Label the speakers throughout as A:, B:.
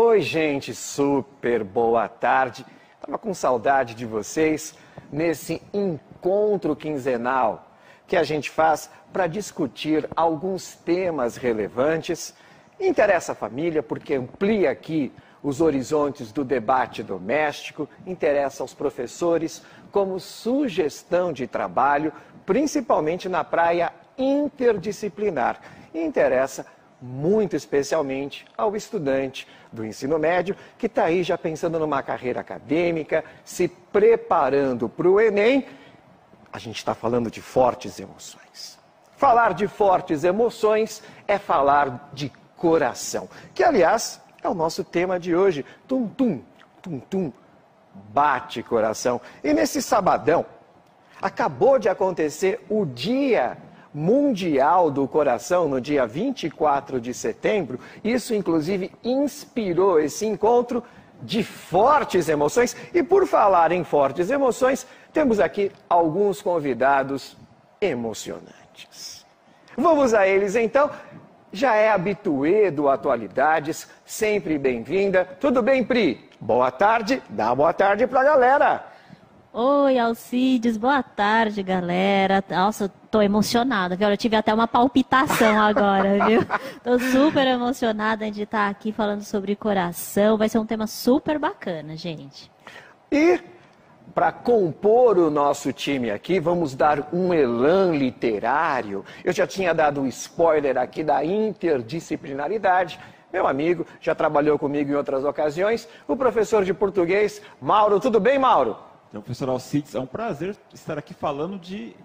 A: Oi, gente, super boa tarde. Tava com saudade de vocês nesse encontro quinzenal que a gente faz para discutir alguns temas relevantes. Interessa a família porque amplia aqui os horizontes do debate doméstico, interessa aos professores como sugestão de trabalho, principalmente na praia interdisciplinar. E interessa muito especialmente ao estudante do ensino médio que está aí já pensando numa carreira acadêmica, se preparando para o Enem. A gente está falando de fortes emoções. Falar de fortes emoções é falar de coração, que aliás é o nosso tema de hoje. Tum, tum, tum, tum, bate coração. E nesse sabadão, acabou de acontecer o Dia Mundial do Coração, no dia 24 de setembro. Isso, inclusive, inspirou esse encontro de fortes emoções. E por falar em fortes emoções, temos aqui alguns convidados emocionantes. Vamos a eles, então. Já é habituê do Atualidades, sempre bem-vinda. Tudo bem, Pri? Boa tarde, dá boa tarde pra galera.
B: Oi, Alcides, boa tarde, galera. Nossa, eu tô emocionada, viu? Eu tive até uma palpitação agora, viu? Tô super emocionada de estar aqui falando sobre coração. Vai ser um tema super bacana, gente.
A: E para compor o nosso time aqui, vamos dar um elan literário. Eu já tinha dado um spoiler aqui da interdisciplinaridade. Meu amigo, já trabalhou comigo em outras ocasiões, o professor de português, Mauro. Tudo bem, Mauro?
C: Então, professor Alcides, é um prazer estar aqui falando de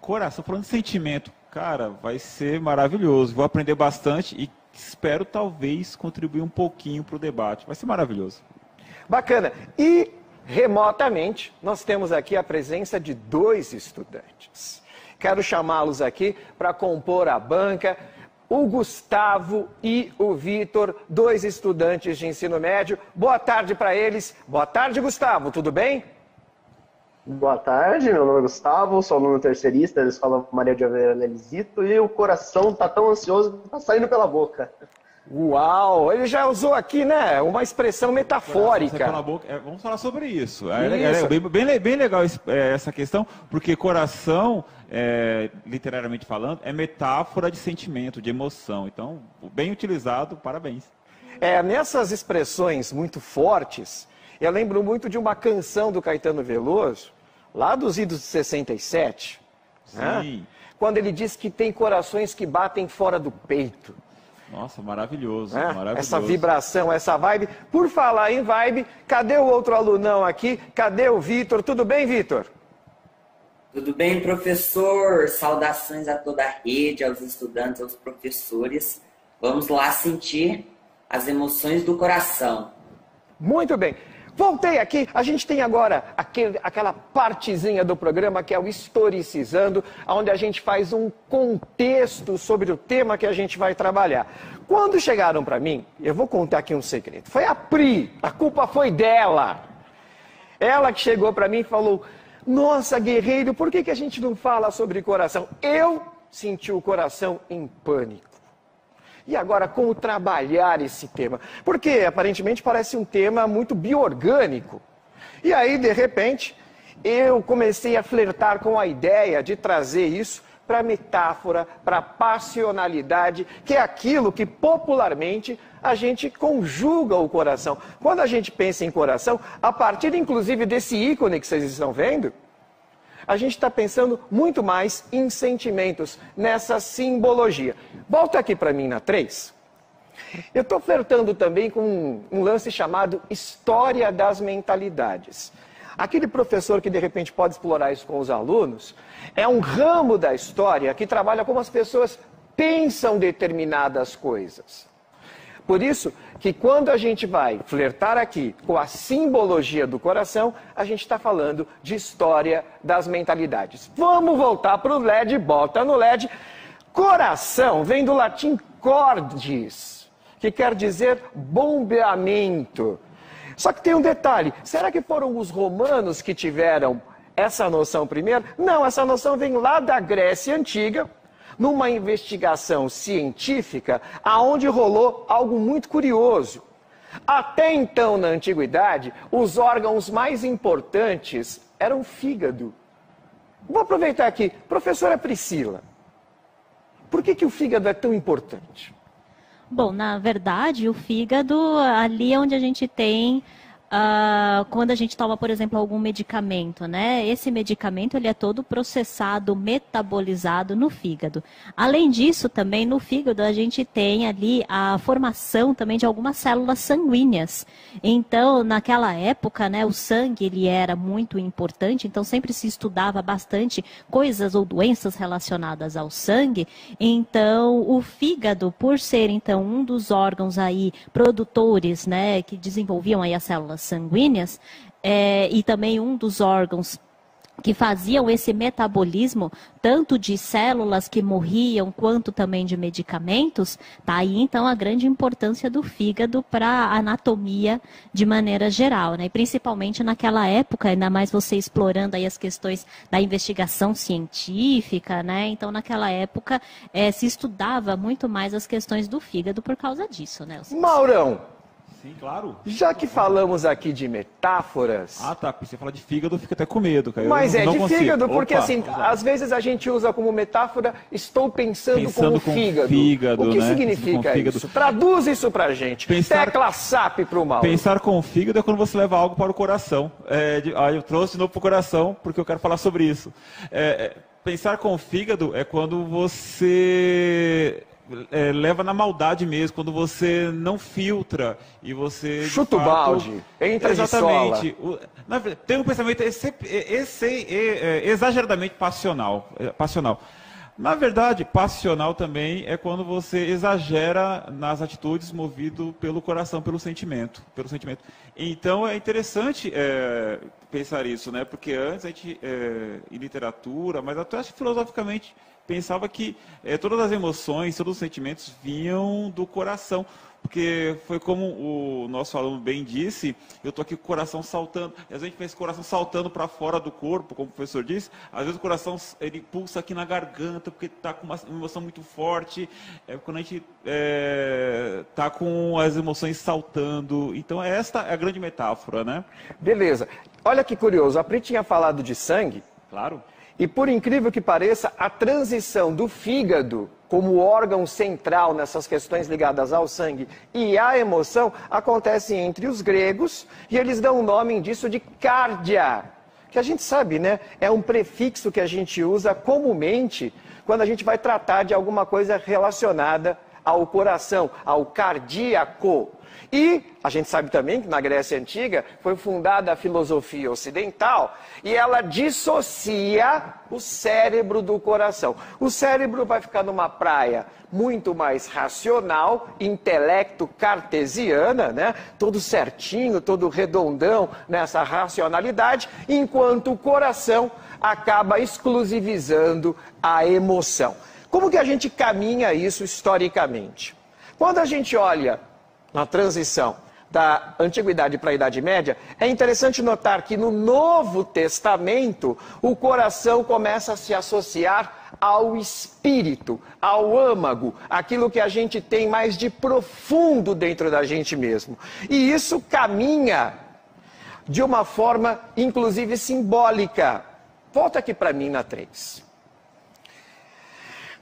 C: coração, falando de sentimento. Cara, vai ser maravilhoso. Vou aprender bastante e espero talvez contribuir um pouquinho para o debate. Vai ser maravilhoso.
A: Bacana. E remotamente, nós temos aqui a presença de dois estudantes. Quero chamá-los aqui para compor a banca. O Gustavo e o Vitor, dois estudantes de ensino médio. Boa tarde para eles. Boa tarde, Gustavo. Tudo bem?
D: Boa tarde, meu nome é Gustavo, sou aluno terceirista da Escola Maria de Aveira Lelisito e o coração tá tão ansioso que tá saindo pela boca.
A: Uau, ele já usou aqui, né, uma expressão metafórica.
C: Pela boca. Vamos falar sobre isso. É bem legal essa questão, porque coração, literariamente falando, é metáfora de sentimento, de emoção. Então, bem utilizado, parabéns.
A: Nessas expressões muito fortes, eu lembro muito de uma canção do Caetano Veloso, lá dos idos de 67, né? Quando ele diz que tem corações que batem fora do peito.
C: Nossa, maravilhoso, maravilhoso.
A: Essa vibração, essa vibe. Por falar em vibe, cadê o outro alunão aqui? Cadê o Vitor? Tudo bem, Vitor?
E: Tudo bem, professor? Saudações a toda a rede, aos estudantes, aos professores. Vamos lá sentir as emoções do coração.
A: Muito bem. Voltei aqui, a gente tem agora aquela partezinha do programa que é o Historicizando, onde a gente faz um contexto sobre o tema que a gente vai trabalhar. Quando chegaram para mim, eu vou contar aqui um segredo, foi a Pri, a culpa foi dela. Ela que chegou para mim e falou, nossa, guerreiro, por que a gente não fala sobre coração? Eu senti o coração em pânico. E agora, como trabalhar esse tema? Porque, aparentemente, parece um tema muito bioorgânico. E aí, de repente, eu comecei a flertar com a ideia de trazer isso para a metáfora, para a passionalidade, que é aquilo que, popularmente, a gente conjuga o coração. Quando a gente pensa em coração, a partir, inclusive, desse ícone que vocês estão vendo, a gente está pensando muito mais em sentimentos, nessa simbologia. Volta aqui para mim na 3. Eu estou flertando também com um lance chamado História das Mentalidades. Aquele professor que de repente pode explorar isso com os alunos, é um ramo da história que trabalha como as pessoas pensam determinadas coisas. Por isso que quando a gente vai flertar aqui com a simbologia do coração, a gente está falando de história das mentalidades. Vamos voltar para o LED, bota no LED. Coração vem do latim cordis, que quer dizer bombeamento. Só que tem um detalhe, será que foram os romanos que tiveram essa noção primeiro? Não, essa noção vem lá da Grécia Antiga, numa investigação científica, aonde rolou algo muito curioso. Até então, na antiguidade, os órgãos mais importantes eram o fígado. Vou aproveitar aqui. Professora Priscila, por que o fígado é tão importante?
B: Bom, na verdade, o fígado, ali é onde a gente tem, quando a gente toma, por exemplo, algum medicamento, né? Esse medicamento, ele é todo processado, metabolizado no fígado. Além disso, também no fígado, a gente tem ali a formação também de algumas células sanguíneas. Então, naquela época, né, o sangue, ele era muito importante, então sempre se estudava bastante coisas ou doenças relacionadas ao sangue. Então, o fígado, por ser, então, um dos órgãos aí produtores, né, que desenvolviam aí as células sanguíneas, e também um dos órgãos que faziam esse metabolismo, tanto de células que morriam, quanto também de medicamentos, tá aí então a grande importância do fígado para a anatomia de maneira geral, né? E principalmente naquela época, ainda mais você explorando aí as questões da investigação científica, né? Então naquela época se estudava muito mais as questões do fígado por causa disso, né?
A: Maurão,
C: Sim, claro.
A: já que falamos aqui de metáforas...
C: Ah, tá. Você fala de fígado, eu fico até com medo, cara.
A: Mas
C: eu
A: é
C: não
A: de
C: consigo.
A: fígado, porque
C: Opa,
A: assim,
C: vamos lá.
A: às vezes a gente usa como metáfora, estou pensando com
C: fígado,
A: O que
C: né?
A: significa
C: Com fígado.
A: isso? Traduz isso pra gente. Tecla SAP pro Mauro.
C: Pensar com o fígado é quando você leva algo para o coração. Eu trouxe de novo para o coração, porque eu quero falar sobre isso. Pensar com o fígado é quando você... leva na maldade mesmo, quando você não filtra e você...
A: Chuta o balde, entra
C: exatamente,
A: de sola.
C: Tem um pensamento exageradamente passional. Na verdade, passional também é quando você exagera nas atitudes movido pelo coração, pelo sentimento. Então é interessante pensar isso, né? Porque antes a gente, em literatura, mas até acho que filosoficamente, pensava que todas as emoções, todos os sentimentos vinham do coração. Porque foi como o nosso aluno bem disse, eu estou aqui com o coração saltando. Às vezes a gente pensa o coração saltando para fora do corpo, como o professor disse. Às vezes o coração ele pulsa aqui na garganta, porque está com uma emoção muito forte. Quando a gente está com as emoções saltando. Então esta é a grande metáfora, né?
A: Beleza. Olha que curioso, a Pri tinha falado de sangue.
C: Claro.
A: E por incrível que pareça, a transição do fígado como órgão central nessas questões ligadas ao sangue e à emoção acontece entre os gregos, e eles dão o nome disso de cardia, que a gente sabe, né? É um prefixo que a gente usa comumente quando a gente vai tratar de alguma coisa relacionada ao coração, ao cardíaco. E a gente sabe também que na Grécia Antiga foi fundada a filosofia ocidental e ela dissocia o cérebro do coração. O cérebro vai ficar numa praia muito mais racional, intelecto cartesiana, né? Todo certinho, todo redondão nessa racionalidade, enquanto o coração acaba exclusivizando a emoção. Como que a gente caminha isso historicamente? Quando a gente olha na transição da Antiguidade para a Idade Média, é interessante notar que no Novo Testamento o coração começa a se associar ao espírito, ao âmago, aquilo que a gente tem mais de profundo dentro da gente mesmo. E isso caminha de uma forma, inclusive, simbólica. Volta aqui para mim na 3.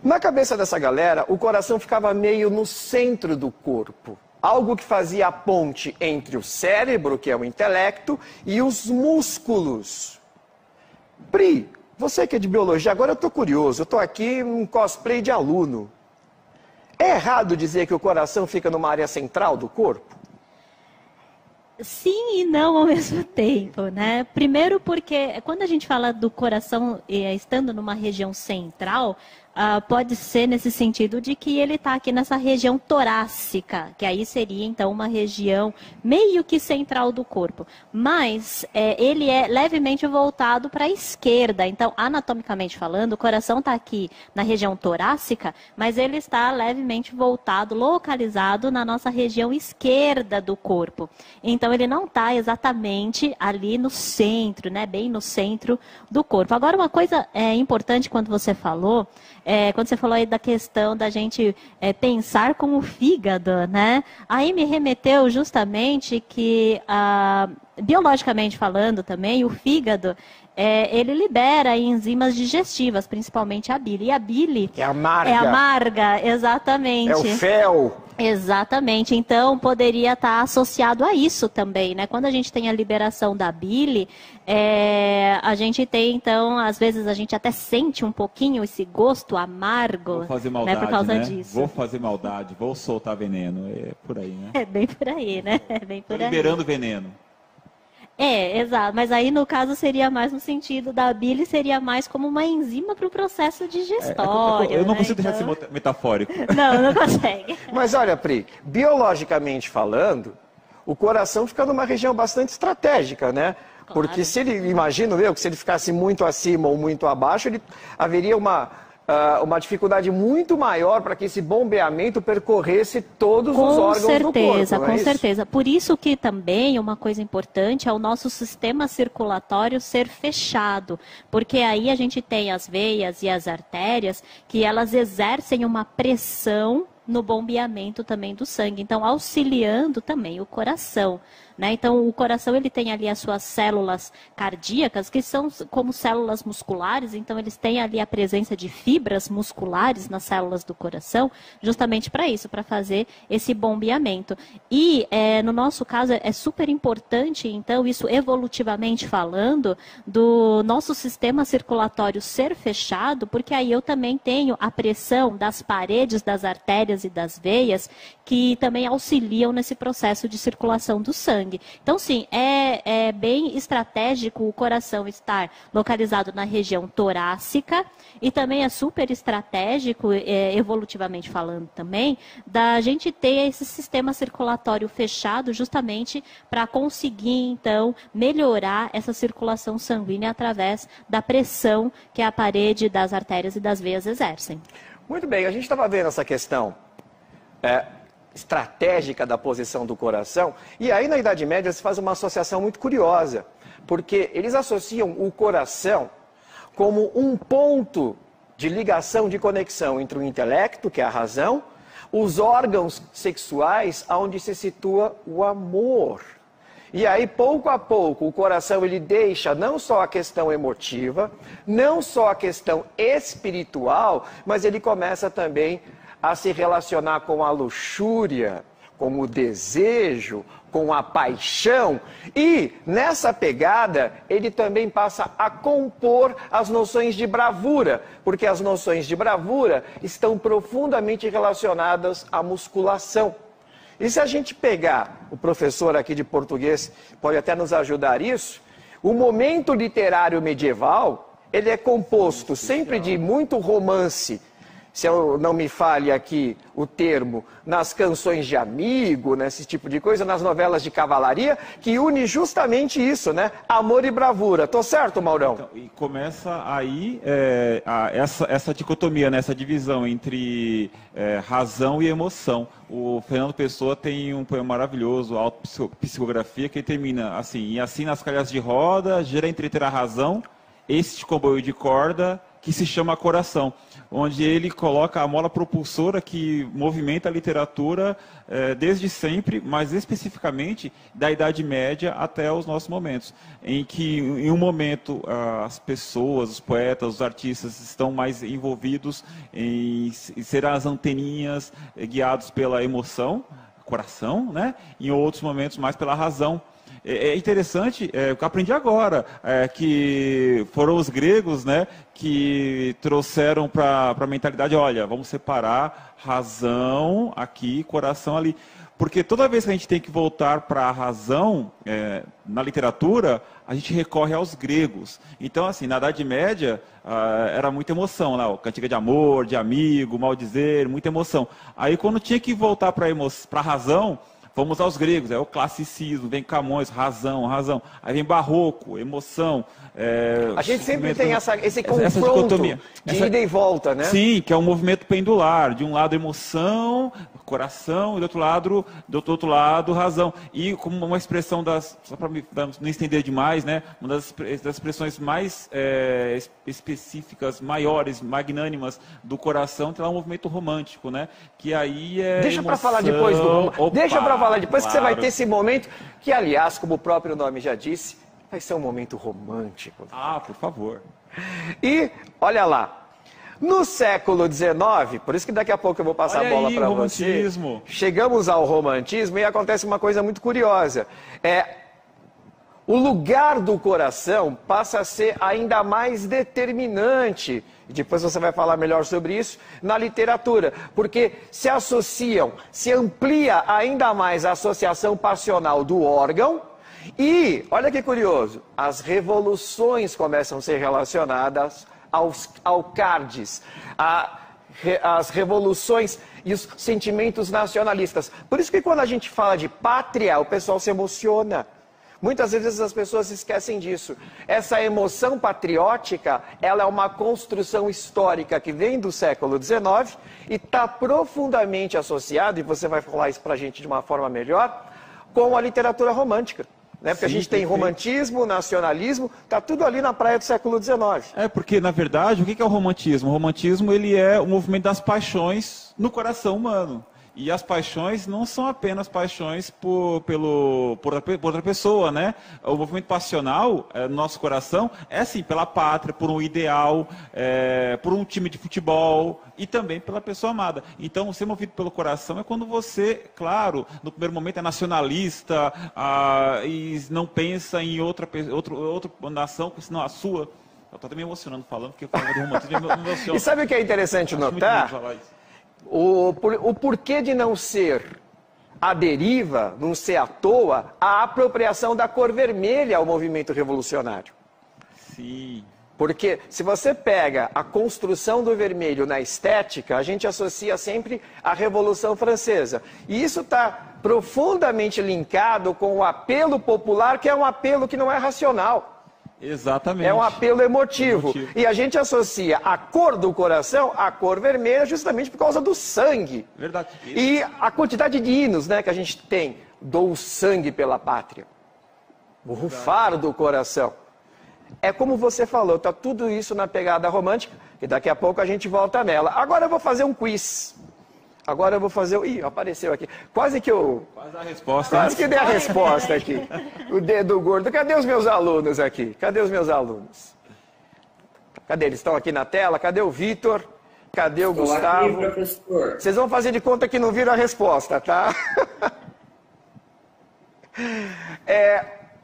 A: Na cabeça dessa galera, o coração ficava meio no centro do corpo. Algo que fazia a ponte entre o cérebro, que é o intelecto, e os músculos. Pri, você que é de biologia, agora eu estou curioso, eu estou aqui num cosplay de aluno. É errado dizer que o coração fica numa área central do corpo?
B: Sim e não ao mesmo tempo, né? Primeiro porque quando a gente fala do coração estando numa região central, pode ser nesse sentido de que ele está aqui nessa região torácica, que aí seria então uma região meio que central do corpo. Mas ele é levemente voltado para a esquerda, então anatomicamente falando, o coração está aqui na região torácica, mas ele está levemente voltado, localizado na nossa região esquerda do corpo. Então ele não está exatamente ali no centro, né, bem no centro do corpo. Agora uma coisa importante quando você falou, quando você falou aí da questão da gente pensar com o fígado, né? Aí me remeteu justamente que, biologicamente falando também, o fígado, ele libera enzimas digestivas, principalmente a bile. E a bile
A: é amarga.
B: É amarga, exatamente.
A: É o fel.
B: Exatamente, então poderia estar associado a isso também, né? Quando a gente tem a liberação da bile, a gente tem, então, às vezes a gente até sente um pouquinho esse gosto amargo.
C: Vou fazer maldade,
B: né, por causa
C: né?
B: disso.
C: Vou fazer maldade, vou soltar veneno, é por aí, né?
B: É bem por aí, né? É bem por aí.
C: Liberando veneno.
B: Exato, mas aí no caso seria mais no sentido da bile, seria mais como uma enzima para o processo digestório.
C: Eu não
B: né?
C: consigo deixar de ser metafórico.
B: Não consegue.
A: Mas olha, Pri, biologicamente falando, o coração fica numa região bastante estratégica, né?
B: Claro.
A: Porque se ele, imagino eu, que se ele ficasse muito acima ou muito abaixo, haveria uma dificuldade muito maior para que esse bombeamento percorresse todos os órgãos do corpo.
B: Com certeza. Por isso que também uma coisa importante é o nosso sistema circulatório ser fechado, porque aí a gente tem as veias e as artérias que elas exercem uma pressão no bombeamento também do sangue, então auxiliando também o coração. Né? Então, o coração ele tem ali as suas células cardíacas, que são como células musculares, então eles têm ali a presença de fibras musculares nas células do coração, justamente para isso, para fazer esse bombeamento. E, no nosso caso, é super importante, então, isso evolutivamente falando, do nosso sistema circulatório ser fechado, porque aí eu também tenho a pressão das paredes das artérias e das veias, que também auxiliam nesse processo de circulação do sangue. Então, sim, é bem estratégico o coração estar localizado na região torácica e também é super estratégico, evolutivamente falando também, da gente ter esse sistema circulatório fechado justamente para conseguir, então, melhorar essa circulação sanguínea através da pressão que a parede das artérias e das veias exercem.
A: Muito bem, a gente estava vendo essa questão estratégica da posição do coração, e aí na Idade Média se faz uma associação muito curiosa, porque eles associam o coração como um ponto de ligação, de conexão entre o intelecto, que é a razão, os órgãos sexuais, onde se situa o amor. E aí, pouco a pouco, o coração ele deixa não só a questão emotiva, não só a questão espiritual, mas ele começa também a se relacionar com a luxúria, com o desejo, com a paixão. E, nessa pegada, ele também passa a compor as noções de bravura, porque as noções de bravura estão profundamente relacionadas à musculação. E se a gente pegar, o professor aqui de português pode até nos ajudar isso, o momento literário medieval, ele é composto sempre de muito romance, se eu não me falhe aqui o termo, nas canções de amigo, nesse tipo de coisa, nas novelas de cavalaria, que une justamente isso, né? Amor e bravura. Tô certo, Maurão?
C: Então, e começa aí essa dicotomia, né? Essa divisão entre razão e emoção. O Fernando Pessoa tem um poema maravilhoso, Autopsicografia, que termina assim: e assim nas calhas de roda, gira entreter a razão, este comboio de corda que se chama coração, onde ele coloca a mola propulsora que movimenta a literatura desde sempre, mas especificamente da Idade Média até os nossos momentos, em que em um momento as pessoas, os poetas, os artistas estão mais envolvidos em ser as anteninhas guiados pela emoção, coração, né? Em outros momentos mais pela razão. É interessante, eu aprendi agora, que foram os gregos, né, que trouxeram para a mentalidade, olha, vamos separar razão aqui, coração ali. Porque toda vez que a gente tem que voltar para a razão, na literatura, a gente recorre aos gregos. Então, assim, na Idade Média, era muita emoção, né? Cantiga de amor, de amigo, maldizer, muita emoção. Aí, quando tinha que voltar para a razão, Vamos aos gregos, é o classicismo, vem Camões, razão. Aí vem barroco, emoção.
A: A gente sempre tem esse confronto
C: essa dicotomia,
A: de ida e volta, né?
C: Sim, que é um movimento pendular. De um lado, emoção, coração, e do outro lado, razão. E como uma expressão só para não estender demais, né? Uma das expressões mais específicas, maiores, magnânimas do coração, tem lá um movimento romântico, né? Que aí é
A: Deixa para falar depois Deixa para falar depois, claro, que você vai ter esse momento que, aliás, como o próprio nome já disse, vai ser um momento romântico.
C: Ah, por favor.
A: E, olha lá, no século XIX, por isso que daqui a pouco eu vou passar a bola para você. Chegamos ao romantismo e acontece uma coisa muito curiosa. O lugar do coração passa a ser ainda mais determinante, e depois você vai falar melhor sobre isso, na literatura, porque se amplia ainda mais a associação passional do órgão, e, olha que curioso, as revoluções começam a ser relacionadas ao CARDES, as revoluções e os sentimentos nacionalistas. Por isso que quando a gente fala de pátria, o pessoal se emociona. Muitas vezes as pessoas esquecem disso. Essa emoção patriótica, ela é uma construção histórica que vem do século XIX e está profundamente associada, e você vai falar isso para a gente de uma forma melhor, com a literatura romântica. Né? Porque
C: Sim,
A: a gente tem romantismo, nacionalismo, está tudo ali na praia do século XIX.
C: Porque, na verdade, o que é o romantismo? O romantismo ele é o movimento das paixões no coração humano. E as paixões não são apenas paixões por outra pessoa, né? O movimento passional no nosso coração é, sim, pela pátria, por um ideal, por um time de futebol e também pela pessoa amada. Então, ser movido pelo coração é quando você, claro, no primeiro momento é nacionalista e não pensa em outra nação, senão a sua. Eu estou até me emocionando falando, porque eu falo do romantismo me emociona.
A: E sabe o que é interessante notar? O porquê de não ser a deriva, não ser à toa, a apropriação da cor vermelha ao movimento revolucionário.
C: Sim.
A: Porque se você pega a construção do vermelho na estética, a gente associa sempre à Revolução Francesa. E isso está profundamente linkado com o apelo popular, que é um apelo que não é racional.
C: Exatamente.
A: É um apelo emotivo. E a gente associa a cor do coração à cor vermelha justamente por causa do sangue.
C: Verdade.
A: E a quantidade de hinos, né, que a gente tem. Dou sangue pela pátria. O rufar do coração. É como você falou, está tudo isso na pegada romântica, e daqui a pouco a gente volta nela. Agora eu vou fazer um quiz. Agora eu vou fazer... Ih, apareceu aqui. Quase
C: a resposta.
A: Quase que dei a resposta aqui. O dedo gordo. Cadê os meus alunos aqui? Cadê os meus alunos? Cadê? Eles estão aqui na tela. Cadê o Vitor? Cadê o Gustavo?
E: Aqui, professor.
A: Vocês vão fazer de conta que não viram a resposta, tá?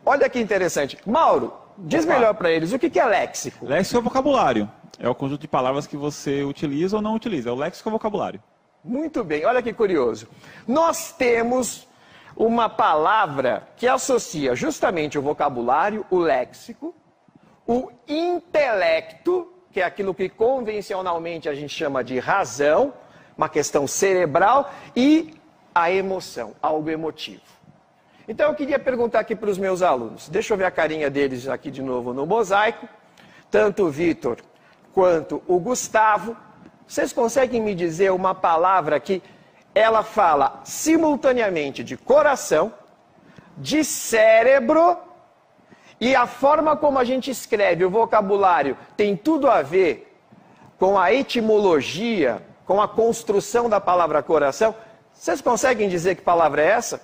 A: Olha que interessante. Mauro, diz melhor para eles, o que é léxico?
C: Léxico é vocabulário. É o conjunto de palavras que você utiliza ou não utiliza. O léxico é vocabulário.
A: Muito bem, olha que curioso. Nós temos uma palavra que associa justamente o vocabulário, o léxico, o intelecto, que é aquilo que convencionalmente a gente chama de razão, uma questão cerebral, e a emoção, algo emotivo. Então eu queria perguntar aqui para os meus alunos, deixa eu ver a carinha deles aqui de novo no mosaico, tanto o Vitor quanto o Gustavo. Vocês conseguem me dizer uma palavra que ela fala simultaneamente de coração, de cérebro, e a forma como a gente escreve o vocabulário tem tudo a ver com a etimologia, com a construção da palavra coração? Vocês conseguem dizer que palavra é essa?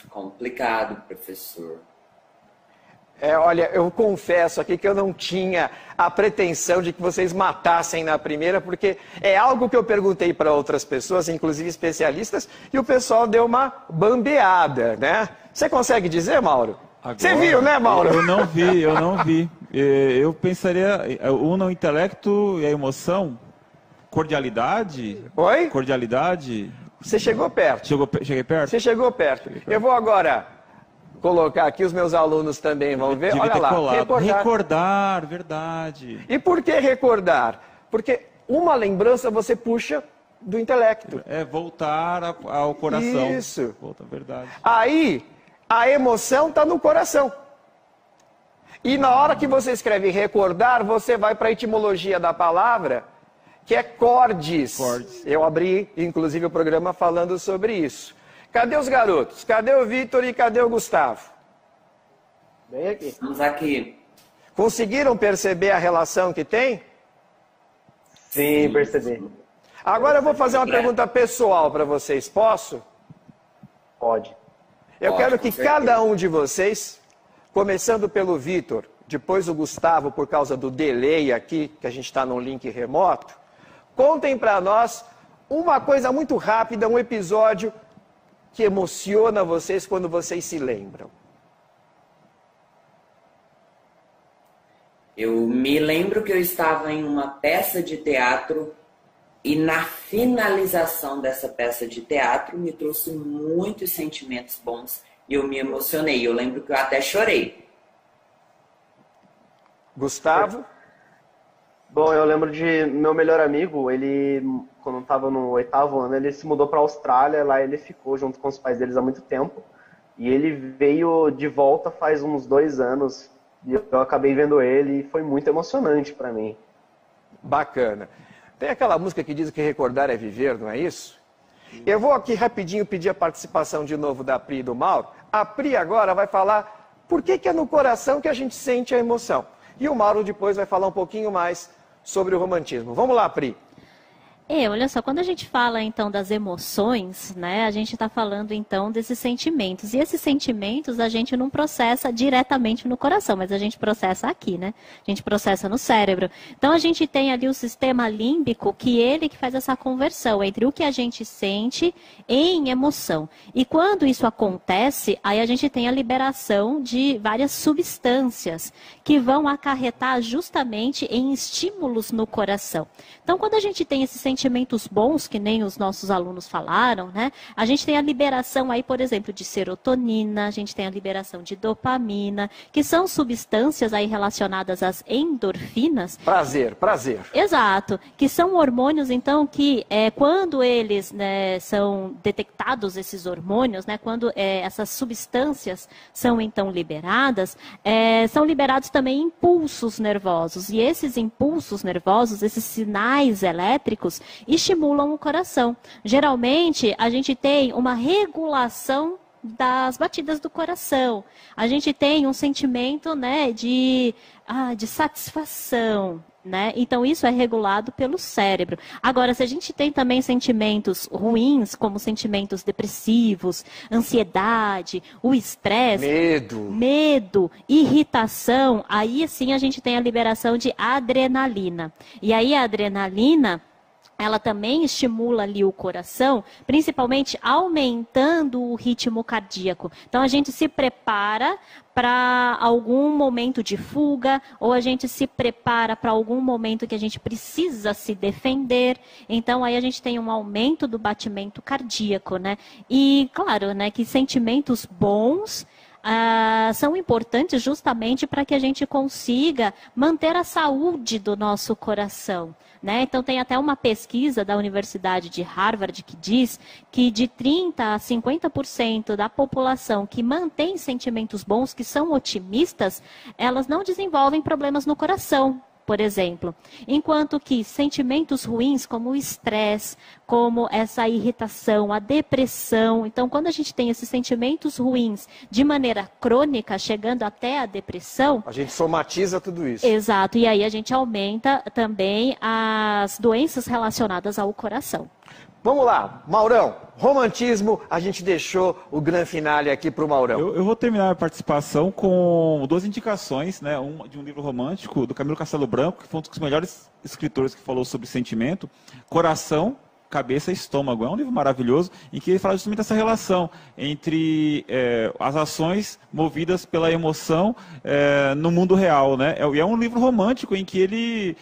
E: Complicado, professor.
A: Olha, eu confesso aqui que eu não tinha a pretensão de que vocês matassem na primeira, porque é algo que eu perguntei para outras pessoas, inclusive especialistas, e o pessoal deu uma bambeada, né? Você consegue dizer, Mauro?
C: Agora,
A: você viu, né, Mauro?
C: Eu não vi. Eu pensaria, o intelecto e a emoção, cordialidade?
A: Oi?
C: Cordialidade?
A: Você chegou perto.
C: Cheguei perto?
A: Você chegou perto. Eu vou agora colocar aqui, os meus alunos também vão ver. Olha lá,
C: recordar, verdade.
A: E por que recordar? Porque uma lembrança você puxa do intelecto.
C: É voltar ao coração.
A: Isso.
C: Volta, verdade.
A: Aí, a emoção está no coração. E na hora que você escreve recordar, você vai para a etimologia da palavra, que é cordis. Eu abri, inclusive, o programa falando sobre isso. Cadê os garotos? Cadê o Vitor e cadê o Gustavo?
D: Bem aqui.
E: Estamos aqui.
A: Conseguiram perceber a relação que tem?
D: Sim, percebi.
A: Agora eu vou fazer uma pergunta pessoal para vocês. Posso?
D: Pode.
A: Eu
E: Pode,
A: quero
E: com
A: que
E: certeza.
A: cada um de vocês, começando pelo Vitor, depois o Gustavo, por causa do delay aqui, que a gente está num link remoto, contem para nós uma coisa muito rápida, um episódio que emociona vocês quando vocês se lembram.
E: Eu me lembro que eu estava em uma peça de teatro e na finalização dessa peça de teatro me trouxe muitos sentimentos bons e eu me emocionei. Eu lembro que eu até chorei.
A: Gustavo?
D: Bom, eu lembro de meu melhor amigo, ele, quando estava no 8º ano, ele se mudou para a Austrália, lá ele ficou junto com os pais deles há muito tempo. E ele veio de volta faz uns 2 anos, e eu acabei vendo ele e foi muito emocionante para mim.
A: Bacana. Tem aquela música que diz que recordar é viver, não é isso? Eu vou aqui rapidinho pedir a participação de novo da Pri e do Mauro. A Pri agora vai falar por que é no coração que a gente sente a emoção. E o Mauro depois vai falar um pouquinho mais sobre o romantismo. Vamos lá, Pri.
B: Olha só, quando a gente fala então das emoções, né, a gente está falando então desses sentimentos. E esses sentimentos a gente não processa diretamente no coração, mas a gente processa aqui, né? A gente processa no cérebro. Então a gente tem ali o sistema límbico, que ele que faz essa conversão entre o que a gente sente em emoção. E quando isso acontece, aí a gente tem a liberação de várias substâncias que vão acarretar justamente em estímulos no coração. Então quando a gente tem esses sentimentos bons, que nem os nossos alunos falaram, né? A gente tem a liberação aí, por exemplo, de serotonina, a gente tem a liberação de dopamina, que são substâncias aí relacionadas às endorfinas.
A: Prazer, prazer.
B: Exato, que são hormônios, então, que quando eles, né, são detectados, esses hormônios, né, quando essas substâncias são, então, liberadas, são liberados também impulsos nervosos. E esses impulsos nervosos, esses sinais elétricos, estimulam o coração. Geralmente, a gente tem uma regulação das batidas do coração. A gente tem um sentimento, né, de satisfação. Né? Então, isso é regulado pelo cérebro. Agora, se a gente tem também sentimentos ruins, como sentimentos depressivos, ansiedade, o estresse, medo, irritação, aí sim a gente tem a liberação de adrenalina. E aí a adrenalina, ela também estimula ali o coração, principalmente aumentando o ritmo cardíaco. Então, a gente se prepara para algum momento de fuga, ou a gente se prepara para algum momento que a gente precisa se defender. Então, aí a gente tem um aumento do batimento cardíaco, né? E, claro, né, que sentimentos bons são importantes justamente para que a gente consiga manter a saúde do nosso coração. Né? Então, tem até uma pesquisa da Universidade de Harvard que diz que de 30% a 50% da população que mantém sentimentos bons, que são otimistas, elas não desenvolvem problemas no coração, por exemplo. Enquanto que sentimentos ruins, como o estresse, como essa irritação, a depressão. Então, quando a gente tem esses sentimentos ruins de maneira crônica, chegando até a depressão...
A: A gente somatiza tudo isso.
B: Exato. E aí a gente aumenta também as doenças relacionadas ao coração.
A: Vamos lá, Maurão, romantismo, a gente deixou o grande finale aqui para o Maurão.
C: Eu vou terminar a participação com 2 indicações, né? De um livro romântico do Camilo Castelo Branco, que foi um dos melhores escritores que falou sobre sentimento, Coração, Cabeça e Estômago. É um livro maravilhoso em que ele fala justamente dessa relação entre as ações movidas pela emoção no mundo real, né? E é um livro romântico em que ele,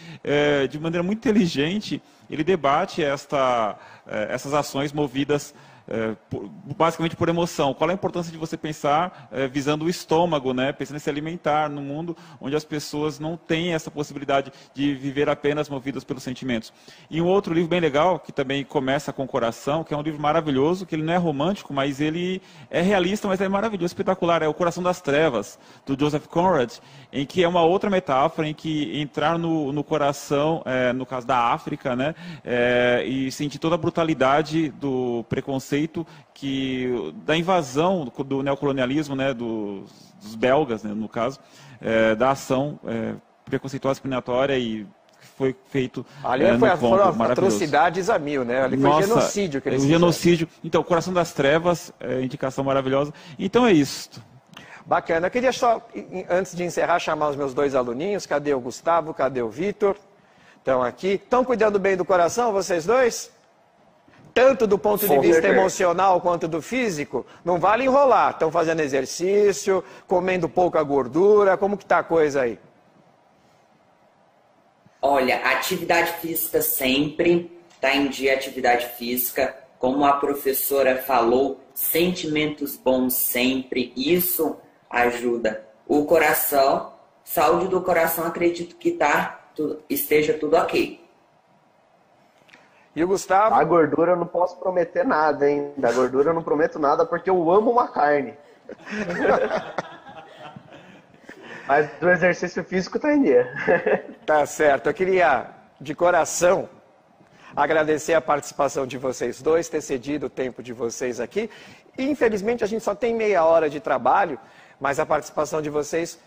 C: de maneira muito inteligente, ele debate essas ações movidas basicamente por emoção. Qual é a importância de você pensar visando o estômago, né? Pensando em se alimentar no mundo onde as pessoas não têm essa possibilidade de viver apenas movidas pelos sentimentos. E um outro livro bem legal, que também começa com o coração, que é um livro maravilhoso, que ele não é romântico, mas ele é realista, mas é maravilhoso, espetacular. É O Coração das Trevas, do Joseph Conrad, em que é uma outra metáfora, em que entrar no coração, no caso da África, né? E sentir toda a brutalidade do preconceito, da invasão do neocolonialismo, né? Dos belgas, né? No caso, da ação preconceituosa, discriminatória e foi feito
A: foram atrocidades a mil, né? Ali foi genocídio que eles fizeram.
C: Genocídio. Então, Coração das Trevas, indicação maravilhosa. Então é isso.
A: Bacana. Eu queria só, antes de encerrar, chamar os meus 2 aluninhos. Cadê o Gustavo? Cadê o Vitor? Estão aqui. Estão cuidando bem do coração, vocês dois? Tanto do ponto de vista emocional quanto do físico? Não vale enrolar. Estão fazendo exercício, comendo pouca gordura. Como que tá a coisa aí?
E: Olha, atividade física sempre, tá em dia atividade física. Como a professora falou, sentimentos bons sempre. Isso ajuda. O coração, saúde do coração, acredito que esteja tudo ok.
A: E o Gustavo?
D: Da gordura eu não posso prometer nada, hein? Da gordura eu não prometo nada porque eu amo uma carne. Mas do exercício físico tá em dia.
A: Tá certo. Eu queria, de coração, agradecer a participação de vocês dois, ter cedido o tempo de vocês aqui. Infelizmente a gente só tem meia hora de trabalho, mas a participação de vocês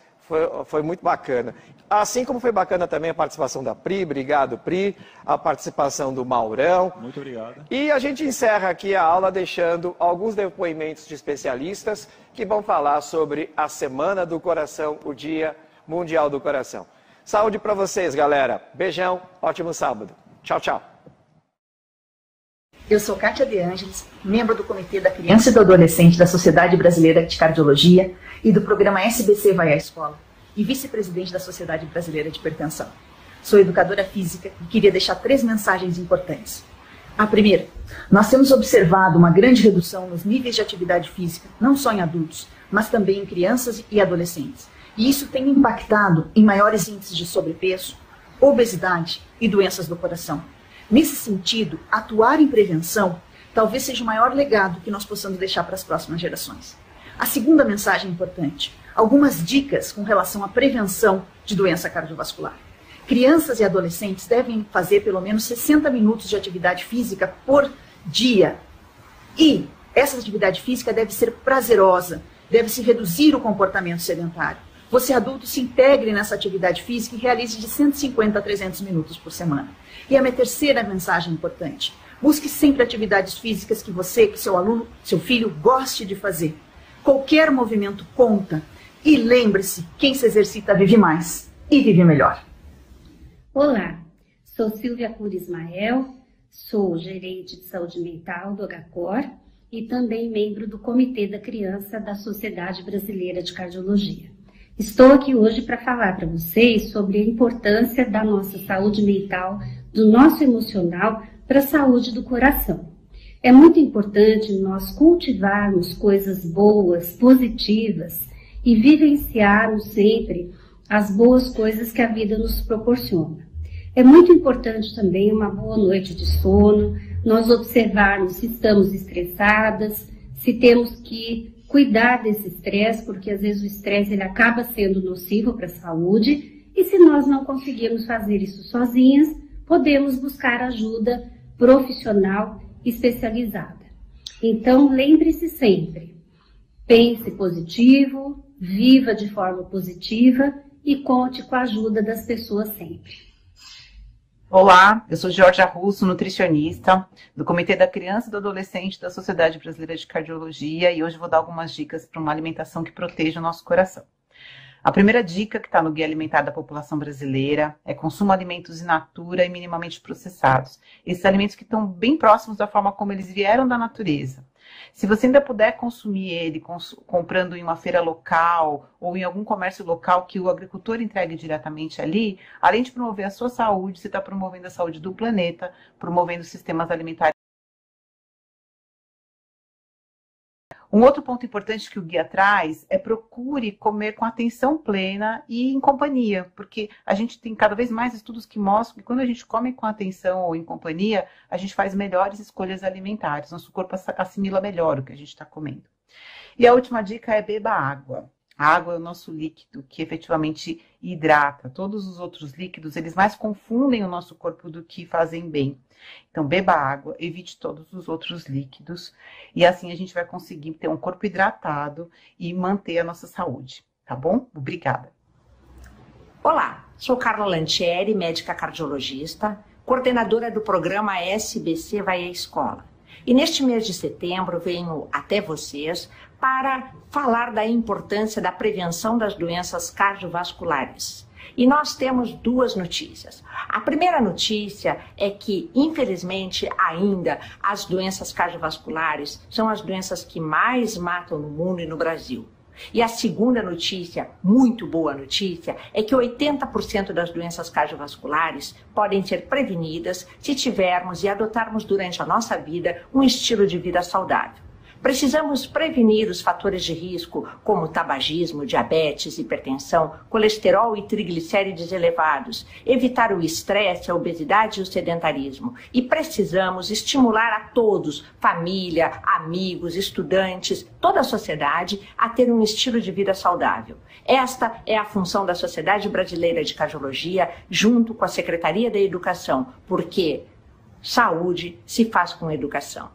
A: foi muito bacana. Assim como foi bacana também a participação da Pri, obrigado Pri, a participação do Maurão.
C: Muito obrigado.
A: E a gente encerra aqui a aula deixando alguns depoimentos de especialistas que vão falar sobre a Semana do Coração, o Dia Mundial do Coração. Saúde para vocês, galera. Beijão, ótimo sábado. Tchau, tchau.
F: Eu sou Kátia De Ângeles, membro do Comitê da Criança e do Adolescente da Sociedade Brasileira de Cardiologia e do programa SBC Vai à Escola, e vice-presidente da Sociedade Brasileira de Hipertensão. Sou educadora física e queria deixar 3 mensagens importantes. A primeira, nós temos observado uma grande redução nos níveis de atividade física, não só em adultos, mas também em crianças e adolescentes. E isso tem impactado em maiores índices de sobrepeso, obesidade e doenças do coração. Nesse sentido, atuar em prevenção talvez seja o maior legado que nós possamos deixar para as próximas gerações. A segunda mensagem importante, algumas dicas com relação à prevenção de doença cardiovascular. Crianças e adolescentes devem fazer pelo menos 60 minutos de atividade física por dia. E essa atividade física deve ser prazerosa, deve-se reduzir o comportamento sedentário. Você adulto se integre nessa atividade física e realize de 150 a 300 minutos por semana. E a minha terceira mensagem importante, busque sempre atividades físicas que você, que seu aluno, seu filho goste de fazer. Qualquer movimento conta. E lembre-se, quem se exercita vive mais e vive melhor.
G: Olá, sou Silvia Cura Ismael, sou gerente de saúde mental do HCOR e também membro do Comitê da Criança da Sociedade Brasileira de Cardiologia. Estou aqui hoje para falar para vocês sobre a importância da nossa saúde mental, do nosso emocional para a saúde do coração. É muito importante nós cultivarmos coisas boas, positivas e vivenciarmos sempre as boas coisas que a vida nos proporciona. É muito importante também uma boa noite de sono, nós observarmos se estamos estressadas, se temos que cuidar desse estresse, porque às vezes o estresse ele acaba sendo nocivo para a saúde, e se nós não conseguirmos fazer isso sozinhas, podemos buscar ajuda profissional especializada. Então, lembre-se sempre, pense positivo, viva de forma positiva e conte com a ajuda das pessoas sempre.
H: Olá, eu sou Georgia Russo, nutricionista do Comitê da Criança e do Adolescente da Sociedade Brasileira de Cardiologia, e hoje vou dar algumas dicas para uma alimentação que proteja o nosso coração. A primeira dica que está no Guia Alimentar da População Brasileira é consuma alimentos in natura e minimamente processados. Esses alimentos que estão bem próximos da forma como eles vieram da natureza. Se você ainda puder consumir ele comprando em uma feira local ou em algum comércio local que o agricultor entregue diretamente ali, além de promover a sua saúde, você está promovendo a saúde do planeta, promovendo sistemas alimentares Um outro ponto importante que o guia traz é procure comer com atenção plena e em companhia, porque a gente tem cada vez mais estudos que mostram que quando a gente come com atenção ou em companhia, a gente faz melhores escolhas alimentares, nosso corpo assimila melhor o que a gente está comendo. E a última dica é beba água. A água é o nosso líquido que efetivamente hidrata. Todos os outros líquidos, eles mais confundem o nosso corpo do que fazem bem. Então, beba água, evite todos os outros líquidos e assim a gente vai conseguir ter um corpo hidratado e manter a nossa saúde, tá bom? Obrigada.
I: Olá, sou Carla Lantieri, médica cardiologista, coordenadora do programa SBC Vai à Escola. E neste mês de setembro venho até vocês para falar da importância da prevenção das doenças cardiovasculares. E nós temos duas notícias. A primeira notícia é que, infelizmente, ainda as doenças cardiovasculares são as doenças que mais matam no mundo e no Brasil. E a segunda notícia, muito boa notícia, é que 80% das doenças cardiovasculares podem ser prevenidas se tivermos e adotarmos durante a nossa vida um estilo de vida saudável. Precisamos prevenir os fatores de risco, como tabagismo, diabetes, hipertensão, colesterol e triglicérides elevados, evitar o estresse, a obesidade e o sedentarismo. E precisamos estimular a todos, família, amigos, estudantes, toda a sociedade, a ter um estilo de vida saudável. Esta é a função da Sociedade Brasileira de Cardiologia, junto com a Secretaria da Educação, porque saúde se faz com educação.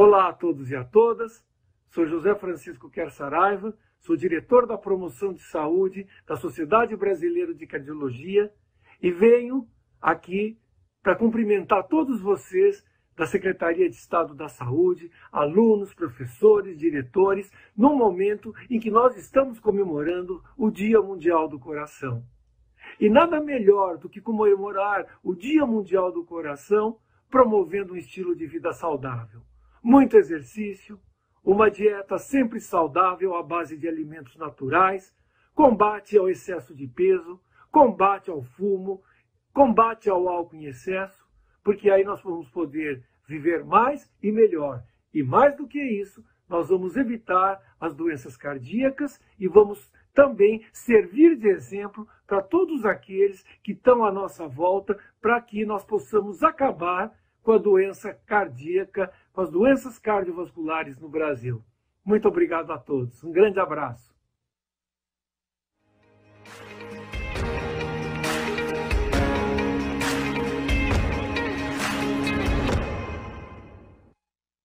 J: Olá a todos e a todas, sou José Francisco Quer Saraiva, sou diretor da promoção de saúde da Sociedade Brasileira de Cardiologia e venho aqui para cumprimentar todos vocês da Secretaria de Estado da Saúde, alunos, professores, diretores, num momento em que nós estamos comemorando o Dia Mundial do Coração. E nada melhor do que comemorar o Dia Mundial do Coração promovendo um estilo de vida saudável. Muito exercício, uma dieta sempre saudável à base de alimentos naturais, combate ao excesso de peso, combate ao fumo, combate ao álcool em excesso, porque aí nós vamos poder viver mais e melhor. E mais do que isso, nós vamos evitar as doenças cardíacas e vamos também servir de exemplo para todos aqueles que estão à nossa volta, para que nós possamos acabar com a doença cardíaca, com as doenças cardiovasculares no Brasil. Muito obrigado a todos. Um grande abraço.